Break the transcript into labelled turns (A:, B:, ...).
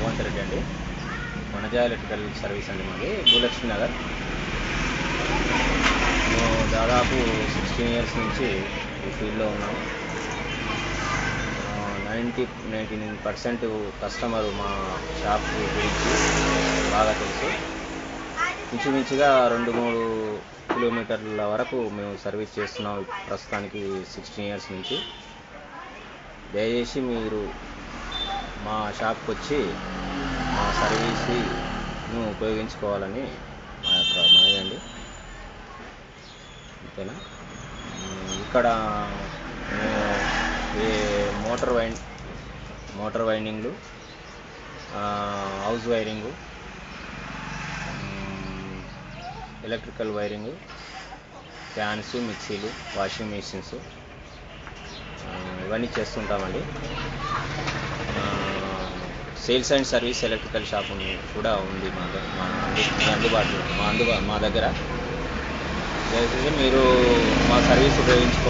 A: భగవంత్ రెడ్డి అండి. Vanaja electrical service అండి మాది, భూలక్ష్మి నగర్. మేము దాదాపు 16 ఇయర్స్ నుంచి ఈ ఫీల్డ్లో ఉన్నాము. 99% కస్టమరు మా షాప్ గురించి బాగా తెలుసు. ఇంచుమించుగా 2-3 కిలోమీటర్ల వరకు మేము సర్వీస్ చేస్తున్నాం ప్రస్తుతానికి 16 ఇయర్స్ నుంచి. దయచేసి మీరు మా షాప్కి వచ్చి మా సర్వీస్ను ఉపయోగించుకోవాలని మా యొక్క మనవి అండి. అంతేనా? ఇక్కడ మోటార్ వైండింగ్లు, house wiring, electrical wiring, fans, మిక్సీలు, వాషింగ్ మెషిన్స్ ఇవన్నీ చేస్తుంటామండి. Sales and service electrical shop కూడా ఉంది మా దగ్గర. దయచేసి మీరు మా సర్వీస్ ఉపయోగించుకో